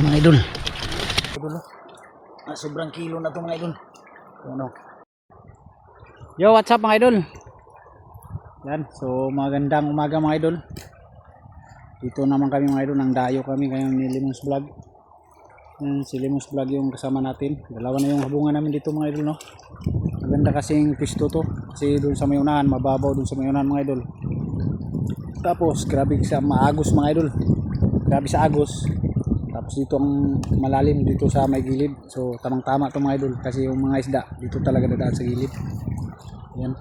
mga idol. Sobrang kilo na to mga idol. Ano? Yo, what's up mga idol? Yan, so magandang umaga mga idol. Dito naman kami mga idol, nang dayo kami ngayon ni Lemons Vlog. Yan, si Lemons Vlog yung kasama natin. Dalawa na yung habungan namin dito mga idol, no. Maganda kasing pisto to, kasi doon sa may unahan, mababaw doon sa may unahan mga idol. Tapos grabe sa maagos mga idol. Grabe sa agos. Tapos dito ang malalim dito sa may gilid. So tamang tama to mga idol, kasi yung mga isda dito talaga dadaan sa gilid. Yan.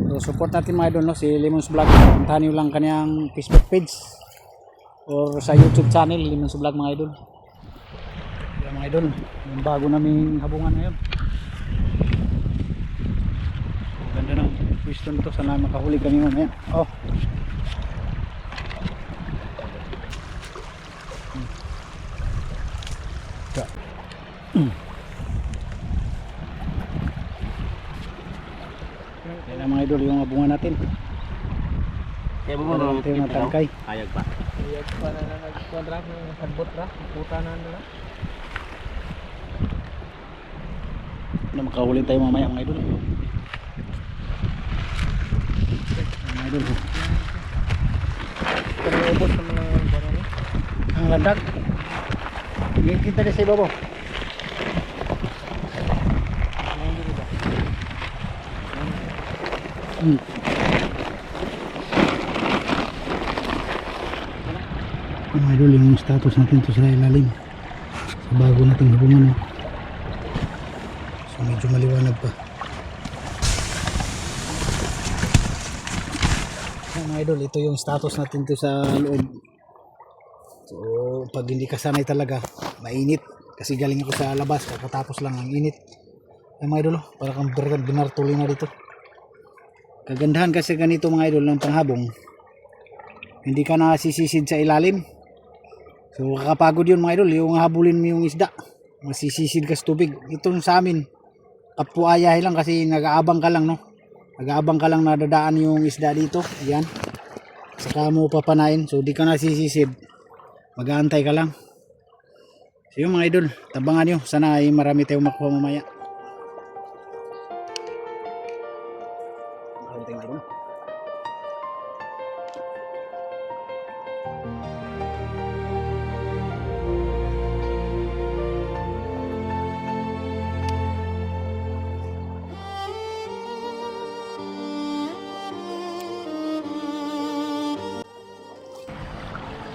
So support natin mga idol, no, si Lemons Vlog. Puntahan nyo lang kanyang Facebook page or sa YouTube channel, Lemons Vlog mga idol. Yan mga idol, yung bago naming habungan ngayon. Ganda ng pwesto nito, sana makahuli kami mamaya. Oh. Yan ang mga idol yung habungan natin. Kaya mo ba tayo natangkay? Ayag pa. Ayag pa na nagkwadrak ng hadbot ra, puta na nila. Na makahuli tayo mamaya mga idol. Mga idol. Pag-ubos sa mga barang. Ang landag. Kita na sa ibabaw. Mga idol, yung status natin to sa ilalim sa bago nating habungan, eh. So medyo maliwanag pa. Mga idol, ito yung status natin to sa loob. So pag hindi ka sanay talaga, mainit kasi galing ako sa labas, kakatapos lang, ang init. Ay mga idol, para kang binartuli na dito. Kagandahan kasi ganito mga idol ng panghabong, hindi ka na sisisid sa ilalim. So kakapagod yun mga idol, yung habulin mo yung isda, masisisid ka sa tubig. Ito sa amin, kapuayahe lang kasi nag-aabang ka lang, no? Nag-aabang ka lang na dadaan yung isda dito. Ayan, saka mo papanain, so di ka na sisisid, mag-aantay ka lang. So yung mga idol, tabangan nyo, sana ay marami tayong makuha mamaya. Marami tayong idol.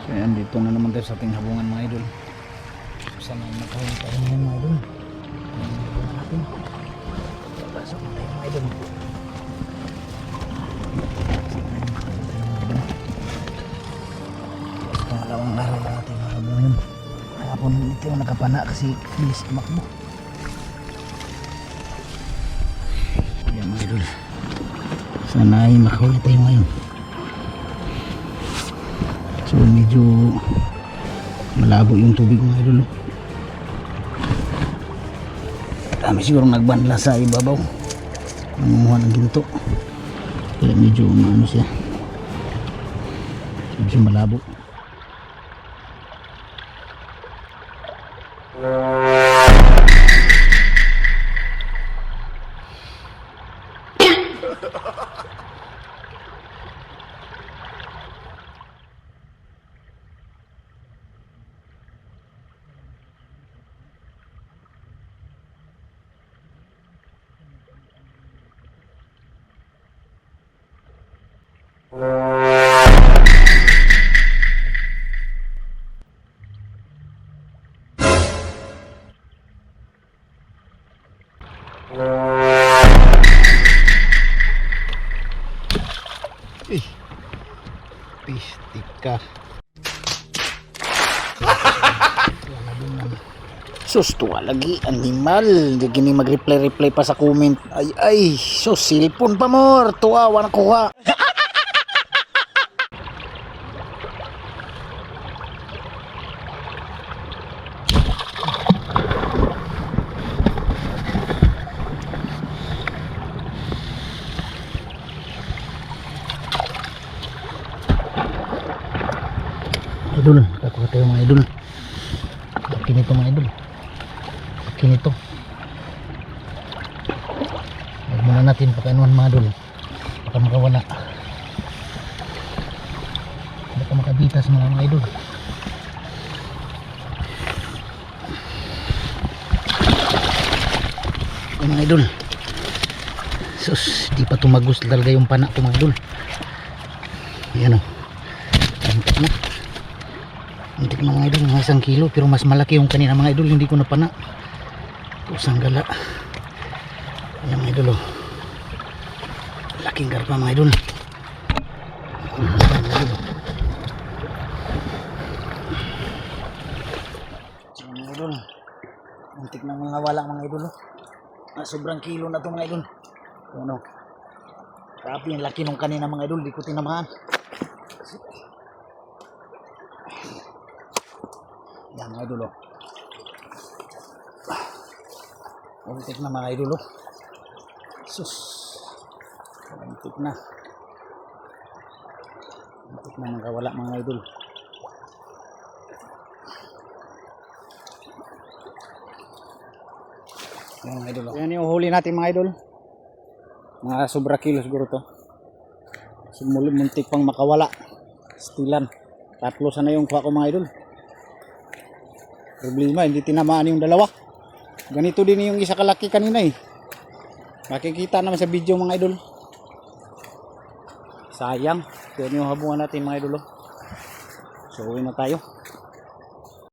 So ayan, dito na naman tayo sa ating habungan mga idol. Sana ay makahuli tayo ngayon mga idol. Ayan, habungan natin. Pasok na tayo mga idol. Tapos pangalawang araw na natin mga habungan. Kahapon ito yung nakapana kasi bilis tumakbo. Ayan mga idol, sana ay makahuli tayo ngayon. So medyo malabo yung tubig mga idol. Dami siguro nagbanla sa ibabaw, nangunguha ng ginto, kaya medyo ano siya, medyo malabo. Pistika. Sus, tuwa lagi animal. Hindi gini mag-reply pa sa comment. Ay, sus, cellphone pa more. Tuwa, wala kuha. Idol, kakuha tayo mga idol. Laki nito mga idol. Laki nito. Huwag muna natin pakanuhan mga idol. Baka makawala. Baka makabitas mga idol. Ay mga idol. Sus, di pa tumagos talaga yung pana ko mga idol. Ayan o. Antik na. Antik na mga idol, mga 1 kilo. Pero mas malaki yung kanina mga idol, hindi ko na pana. Pusang gala. Ayan mga idol o. Laking karpa mga idol. Ayan mga idol. Ayan mga idol. Antik na mga wala mga idol o. Sobrang kilo na to mga idol. Ano? Grabe yung laki nung kanina mga idol, di ko tinamahan. Yan mga idol oh. Antik na mga idol oh. Sus. Antik na. Antik na magkawala mga idol. Yan mga idol oh. Yan yung huli natin mga idol. Mga sobra kilo siguro to. Muntik pang makawala. Stilan. 3 sana yung kuha ko mga idol. Problema, hindi tinamaan yung dalawa. Ganito din yung isa kalaki kanina eh. Makikita naman sa video mga idol. Sayang. Yan yung habungan natin mga idol. So uwi na tayo.